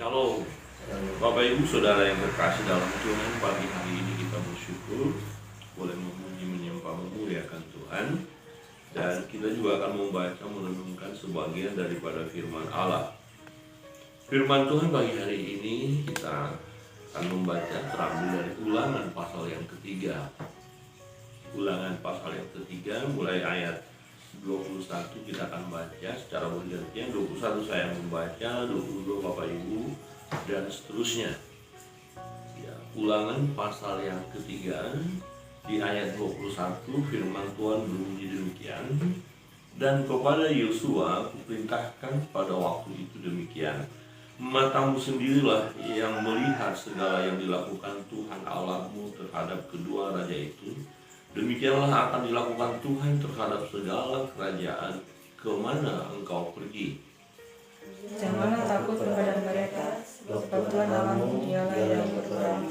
Shalom, Bapak Ibu Saudara yang terkasih dalam Tuhan. Pagi hari ini kita bersyukur boleh memuji menyembah memuliakan Tuhan. Dan kita juga akan membaca merenungkan sebagian daripada firman Allah. Firman Tuhan pagi hari ini kita akan membaca terambil dari Ulangan pasal yang ketiga. Ulangan pasal yang ketiga mulai ayat 21 kita akan baca secara bergantian. 21 saya membaca, 22 Bapak Ibu, dan seterusnya. Ya, Ulangan pasal yang ketiga di ayat 21 firman Tuhan berbunyi demikian. Dan kepada Yosua kuperintahkan pada waktu itu demikian, matamu sendirilah yang melihat segala yang dilakukan Tuhan Allahmu terhadap kedua raja itu. Demikianlah akan dilakukan Tuhan terhadap segala kerajaan kemana engkau pergi. Janganlah takut kepada mereka, sebab Tuhan Allahmu dialah yang berperang.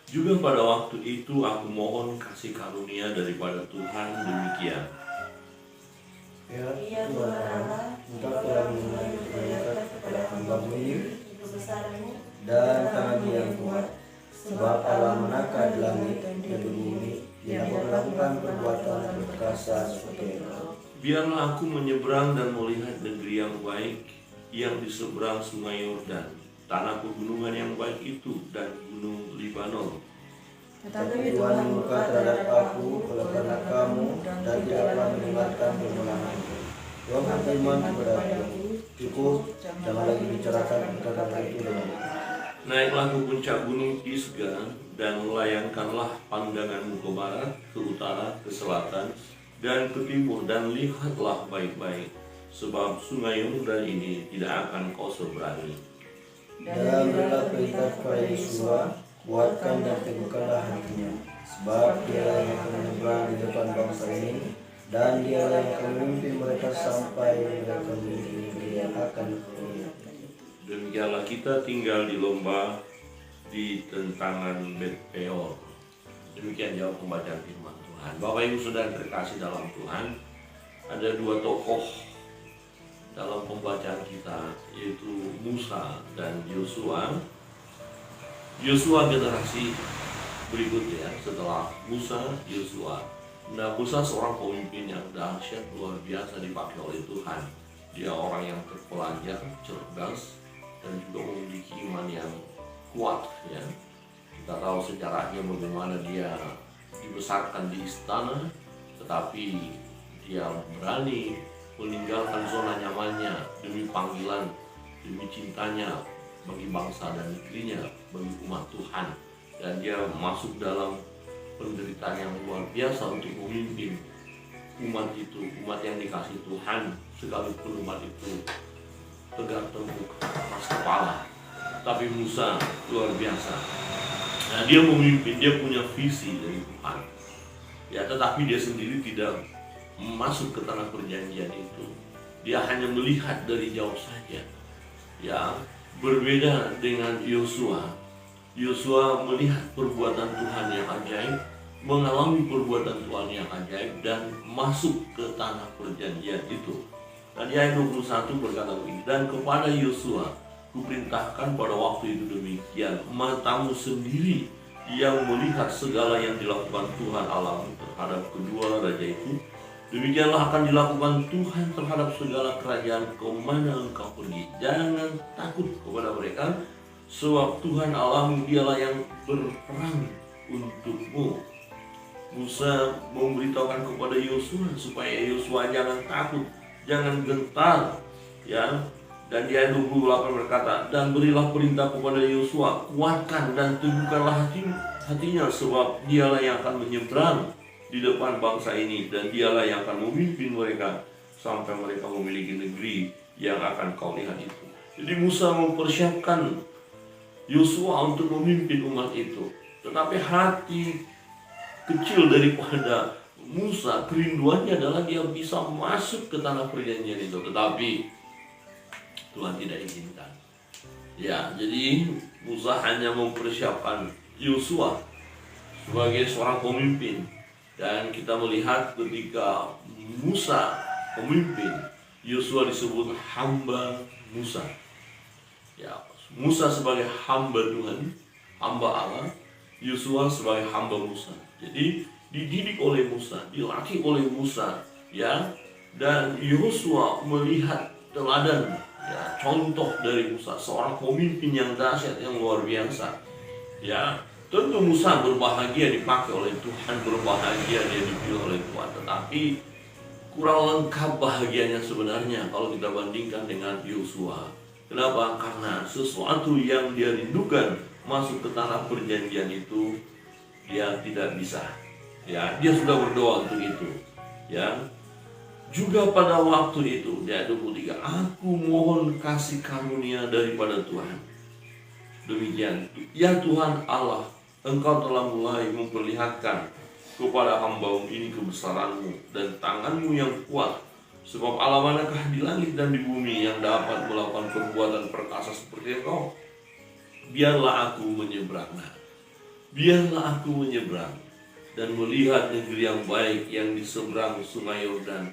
Juga pada waktu itu aku mohon kasih karunia daripada Tuhan demikian. Ya Tuhan Allah, Engkau telah memberi berkat kepada hamba-Mu ini dan tangan yang kuat, sebab Allah menakar di langit dan di bumi, yang melakukan perbuatan berkuasa seperti Engkau. Biarlah aku menyeberang dan melihat negeri yang baik yang di seberang sungai Yordan, tanah pegunungan yang baik itu dan gunung Libanon. Tetapi Tuhan murka terhadap aku oleh karena kamu dan tidak akan mendengarkan permohonanku. Tuhan berfirman kepadaku, cukup, jangan lagi bicarakan perkara itu denganku. Naiklah ke puncak gunung Pisgah dan melayangkanlah pandanganmu ke barat, ke utara, ke selatan, dan ke timur, dan lihatlah baik-baik, sebab sungai Yordan ini tidak akan kau seberangi. Dan berilah perintah kepada Yosua, kuatkan dan teguhkanlah hatinya, sebab dialah yang akan menyeberang di depan bangsa ini, dan dialah yang akan memimpin mereka sampai mereka memiliki negeri yang akan kau lihat. Demikianlah kita tinggal di lomba di tentangan Bet Peor. Demikian jawab pembacaan firman Tuhan. Bapak Ibu Saudara terkasih dalam Tuhan, ada dua tokoh dalam pembacaan kita, yaitu Musa dan Yosua. Yosua generasi berikutnya setelah Musa, Yosua. Nah, Musa seorang pemimpin yang dahsyat, luar biasa dipakai oleh Tuhan. Dia orang yang terpelajar, cerdas, dan juga memiliki iman yang kuat, ya. Kita tahu sejarahnya bagaimana dia dibesarkan di istana, tetapi dia berani meninggalkan zona nyamannya demi panggilan, demi cintanya bagi bangsa dan negerinya, bagi umat Tuhan. Dan dia masuk dalam penderitaan yang luar biasa untuk memimpin umat itu, umat yang dikasih Tuhan, sekalipun umat itu tegak tengkuk keras kepala. Tapi Musa luar biasa. Nah, dia memimpin, dia punya visi dari Tuhan. Ya, tetapi dia sendiri tidak masuk ke tanah perjanjian itu. Dia hanya melihat dari jauh saja. Ya, berbeda dengan Yosua. Yosua melihat perbuatan Tuhan yang ajaib, mengalami perbuatan Tuhan yang ajaib, dan masuk ke tanah perjanjian itu. Dan di ayat 21 berkata begini, dan kepada Yosua kuperintahkan pada waktu itu demikian, matamu sendiri yang melihat segala yang dilakukan Tuhan Allahmu terhadap kedua raja itu. Demikianlah akan dilakukan Tuhan terhadap segala kerajaan kemana engkau pergi. Jangan takut kepada mereka, sebab Tuhan Allahmu dialah yang berperang untukmu. Musa memberitahukan kepada Yosua supaya Yosua jangan takut, jangan gentar, ya. Dan di ayat 28 berkata, dan berilah perintah kepada Yosua, kuatkan dan teguhkanlah hatinya, sebab dialah yang akan menyeberang di depan bangsa ini, dan dialah yang akan memimpin mereka sampai mereka memiliki negeri yang akan kau lihat itu. Jadi Musa mempersiapkan Yosua untuk memimpin umat itu, tetapi hati kecil daripada Musa, kerinduannya adalah dia bisa masuk ke tanah perjanjian itu, tetapi Tuhan tidak izinkan. Ya, jadi Musa hanya mempersiapkan Yosua sebagai seorang pemimpin. Dan kita melihat ketika Musa pemimpin, Yosua disebut hamba Musa. Ya, Musa sebagai hamba Tuhan, hamba Allah, Yosua sebagai hamba Musa. Jadi dididik oleh Musa, dilatih oleh Musa, ya, dan Yosua melihat teladan, ya, contoh dari Musa, seorang pemimpin yang dahsyat, yang luar biasa, ya. Tentu Musa berbahagia dipakai oleh Tuhan, berbahagia dia dipilih oleh Tuhan, tetapi kurang lengkap bahagianya sebenarnya kalau kita bandingkan dengan Yosua. Kenapa? Karena sesuatu yang dia rindukan, masuk ke tanah perjanjian itu, dia tidak bisa. Ya, dia sudah berdoa untuk itu. Ya, juga pada waktu itu, di ayat 23, aku mohon kasih karunia daripada Tuhan. Demikian, ya Tuhan Allah, Engkau telah mulai memperlihatkan kepada hamba-Mu ini kebesaran-Mu dan tangan-Mu yang kuat. Sebab Allah manakah di langit dan di bumi yang dapat melakukan perbuatan perkasa seperti Engkau? Biarlah aku menyeberang. Biarlah aku menyeberang dan melihat negeri yang baik yang di seberang sungai Yordan,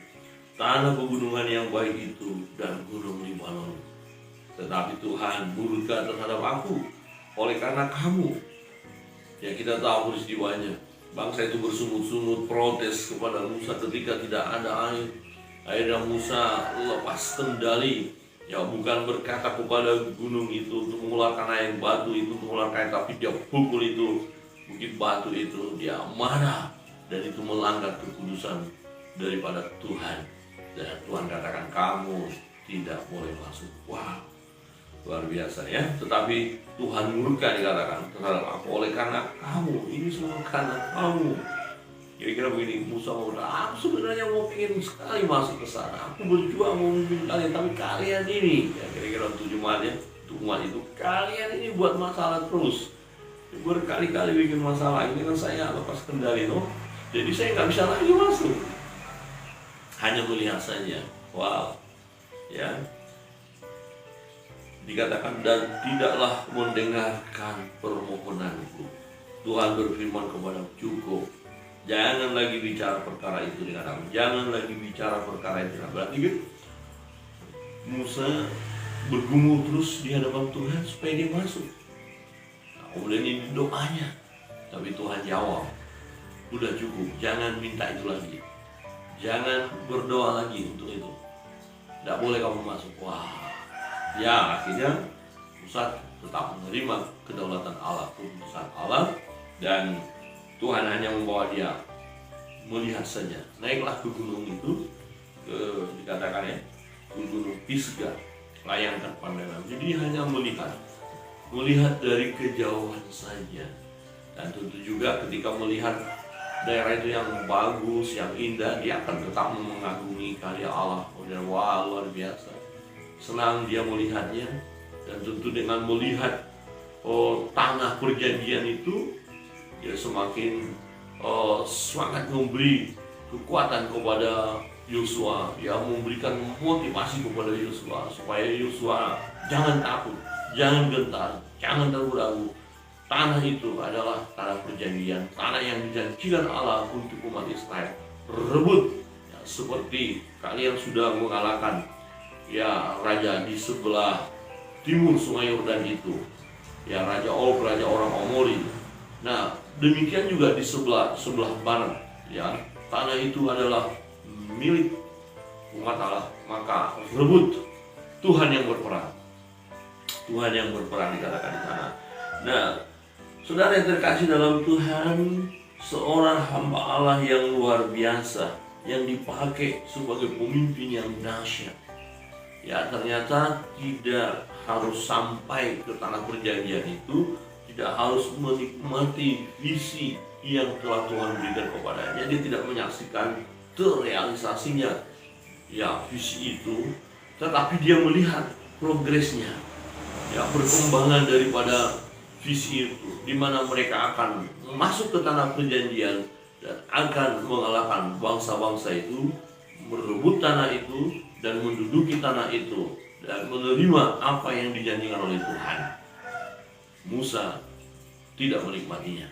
tanah pegunungan yang baik itu dan gunung Libanon. Tetapi Tuhan murka terhadap aku oleh karena kamu. Ya, kita tahu peristiwanya. Bangsa itu bersungut-sungut protes kepada Musa ketika tidak ada air. Akhirnya Musa lepas kendali. Ya, bukan berkata kepada gunung itu untuk mengeluarkan air, batu itu untuk mengeluarkan air, tapi dia pukul itu, bukit batu itu, dia marah. Dan itu melanggar kekudusan daripada Tuhan. Dan Tuhan katakan, kamu tidak boleh masuk. Wow, luar biasa ya. Tetapi Tuhan murka dikatakan terhadap aku oleh karena kamu. Ini semua karena kamu. Kira-kira begini, Musa aku sebenarnya mau pengen sekali masuk ke sana. Aku berjuang mau memimpin kalian, tapi kalian ini, ya, kira-kira untuk jemaatnya, untuk umat itu, kalian ini buat masalah terus. Berkali-kali bikin masalah. Ini kan saya lepas kendali, no? Jadi saya nggak bisa lagi masuk. Hanya melihat saja. Wow, ya. Dikatakan, dan tidaklah mendengarkan permohonanku. Tuhan berfirman kepada cukup. Jangan lagi bicara perkara itu, dikatakan. Jangan lagi bicara perkara itu. Berarti kan Musa bergumul terus di hadapan Tuhan supaya dia masuk. Nah, kemudian ini doanya. Tapi Tuhan jawab, udah cukup, jangan minta itu lagi. Jangan berdoa lagi untuk itu. Tidak boleh kamu masuk. Wah. Ya, akhirnya Musa tetap menerima kedaulatan Allah, keputusan Allah, dan Tuhan hanya membawa dia melihat saja. Naiklah ke gunung itu, dikatakan ya, ke gunung Pisgah, layangkan pandangan. Jadi hanya melihat dari kejauhan saja. Dan tentu juga ketika melihat daerah itu yang bagus, yang indah, dia akan tetap mengagumi karya Allah. Dan wah, luar biasa. Senang dia melihatnya, dan tentu dengan melihat tanah perjanjian itu, dia semakin semangat memberi kekuatan kepada Yosua, ya, memberikan motivasi kepada Yosua supaya Yosua jangan takut, jangan gentar, jangan ragu-ragu. Tanah itu adalah tanah perjanjian, tanah yang dijanjikan Allah untuk umat Israel. Rebut, ya, seperti kalian sudah mengalahkan, ya, raja di sebelah timur sungai Yordan itu, ya, Raja Og, raja orang Amori. Nah, demikian juga di sebelah barat, ya, tanah itu adalah milik umat Allah. Maka rebut, Tuhan yang berperang. Tuhan yang berperang dikatakan di sana. Nah, saudara yang terkasih dalam Tuhan, seorang hamba Allah yang luar biasa, yang dipakai sebagai pemimpin yang dahsyat. Ya, ternyata tidak harus sampai ke tanah perjanjian itu, tidak harus menikmati visi yang telah Tuhan berikan kepadanya. Dia tidak menyaksikan terrealisasinya, ya, visi itu, tetapi dia melihat progresnya, ya, perkembangan daripada visi itu, di mana mereka akan masuk ke tanah perjanjian dan akan mengalahkan bangsa-bangsa itu, merebut tanah itu dan menduduki tanah itu dan menerima apa yang dijanjikan oleh Tuhan. Musa tidak menikmatinya,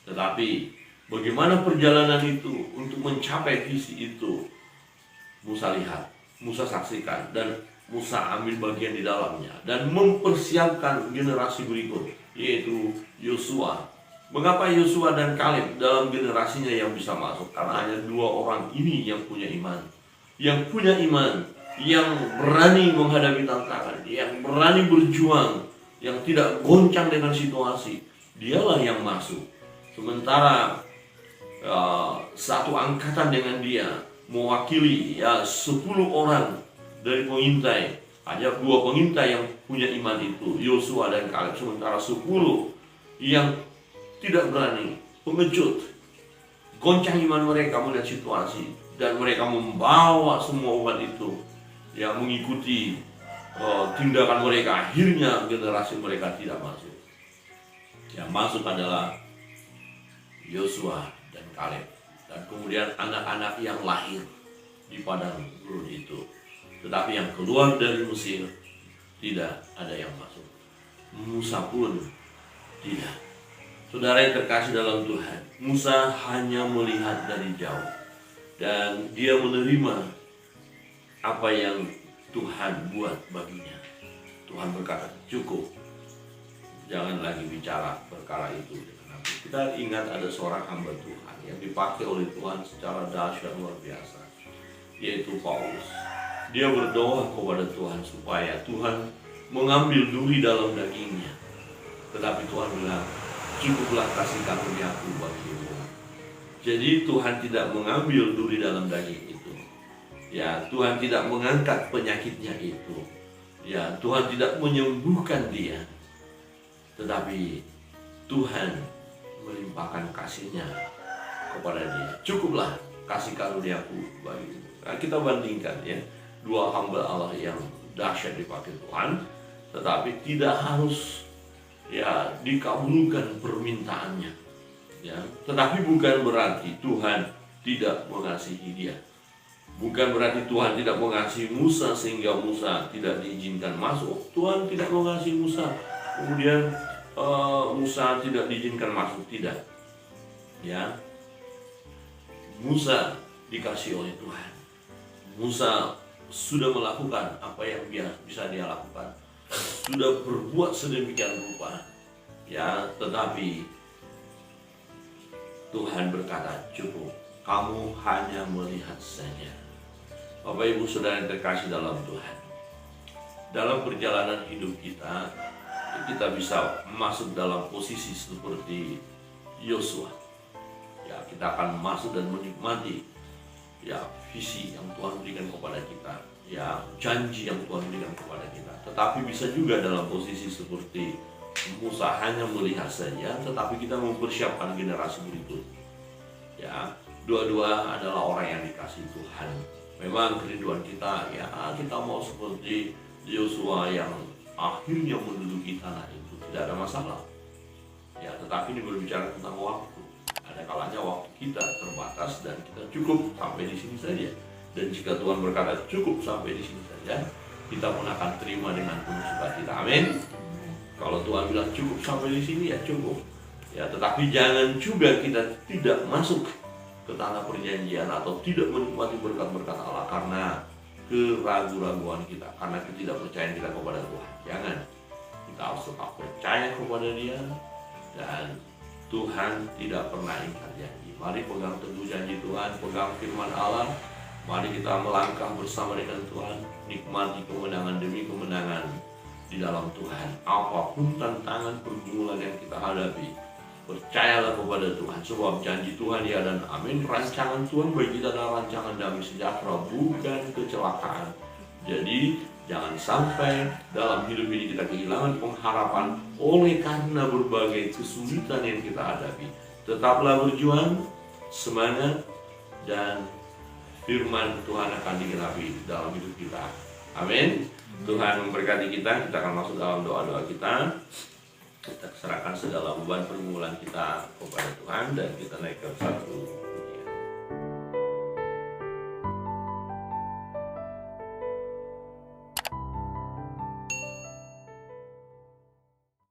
tetapi bagaimana perjalanan itu untuk mencapai visi itu, Musa lihat, Musa saksikan, dan Musa ambil bagian di dalamnya dan mempersiapkan generasi berikut, yaitu Yosua. Mengapa Yosua dan Kaleb dalam generasinya yang bisa masuk? Karena hanya 2 orang ini yang punya iman. Yang punya iman, yang berani menghadapi tantangan, yang berani berjuang, yang tidak goncang dengan situasi. Dialah yang masuk. Sementara satu angkatan dengan dia mewakili 10 orang dari pengintai. Hanya 2 pengintai yang punya iman itu, Yosua dan Kaleb. Sementara 10 yang tidak berani, pengecut, goncang iman mereka melihat situasi, dan mereka membawa semua umat itu yang mengikuti tindakan mereka. Akhirnya generasi mereka tidak masuk. Yang masuk adalah Yosua dan Kaleb, dan kemudian anak-anak yang lahir di padang gurun itu. Tetapi yang keluar dari Mesir tidak ada yang masuk. Musa pun tidak. Saudara yang terkasih dalam Tuhan, Musa hanya melihat dari jauh dan dia menerima apa yang Tuhan buat baginya. Tuhan berkata, cukup, jangan lagi bicara perkara itu dengan aku. Kita ingat ada seorang hamba Tuhan yang dipakai oleh Tuhan secara dahsyat luar biasa, yaitu Paulus. Dia berdoa kepada Tuhan supaya Tuhan mengambil duri dalam dagingnya. Tetapi Tuhan bilang, cukuplah kasih karuniaku bagimu. Jadi Tuhan tidak mengambil duri dalam daging itu. Ya, Tuhan tidak mengangkat penyakitnya itu. Ya, Tuhan tidak menyembuhkan dia. Tetapi Tuhan melimpahkan kasih-Nya kepada dia. Cukuplah kasih karuniaku bagimu. Nah, kita bandingkan ya, 2 hamba Allah yang dahsyat dipakai Tuhan, tetapi tidak harus dikabulkan permintaannya, ya. Tetapi bukan berarti Tuhan tidak mengasihi dia. Bukan berarti Tuhan tidak mengasihi Musa sehingga Musa tidak diizinkan masuk. Tuhan tidak mengasihi Musa, kemudian Musa tidak diizinkan masuk, tidak. Ya, Musa dikasihi oleh Tuhan. Musa sudah melakukan apa yang bisa dia lakukan. Sudah berbuat sedemikian rupa, ya, tetapi Tuhan berkata, cukup, kamu hanya melihat saja. Bapak Ibu Saudara yang terkasih dalam Tuhan, dalam perjalanan hidup kita bisa masuk dalam posisi seperti Yosua. Ya, kita akan masuk dan menikmati visi yang Tuhan berikan kepada kita, janji yang Tuhan berikan kepada kita. Tetapi bisa juga dalam posisi seperti Musa, hanya melihat saja, tetapi kita mempersiapkan generasi berikut. Ya, dua-dua adalah orang yang dikasihi Tuhan. Memang kerinduan kita, kita mau seperti Yosua yang akhirnya menduduki tanah itu, tidak ada masalah. Ya, tetapi ini berbicara tentang waktu. Ada kalanya waktu kita terbatas dan kita cukup sampai di sini saja. Dan jika Tuhan berkata cukup sampai di sini saja, kita pun akan terima dengan penuh sukacita. Amin. Kalau Tuhan bilang cukup sampai di sini, ya cukup. Ya, tetapi jangan juga kita tidak masuk ke tanah perjanjian atau tidak menikmati berkat-berkat Allah karena keraguan-raguan kita, karena ketidakpercayaan kita kepada Tuhan. Jangan. Kita harus tetap percaya kepada Dia, dan Tuhan tidak pernah ingkar janji. Mari pegang teguh janji Tuhan, pegang firman Allah. Mari kita melangkah bersama dengan Tuhan, nikmati kemenangan demi kemenangan di dalam Tuhan. Apapun tantangan pergumulan yang kita hadapi, percayalah kepada Tuhan, sebab janji Tuhan ya dan amin. Rancangan Tuhan bagi kita adalah rancangan damai sejahtera, bukan kecelakaan. Jadi jangan sampai dalam hidup ini kita kehilangan pengharapan oleh karena berbagai kesulitan yang kita hadapi. Tetaplah berjuang, semangat, dan firman Tuhan akan digenapi dalam hidup kita. Amin. Tuhan memberkati kita. Kita akan masuk dalam doa-doa kita. Kita serahkan segala beban pergumulan kita kepada Tuhan, dan kita naik ke satu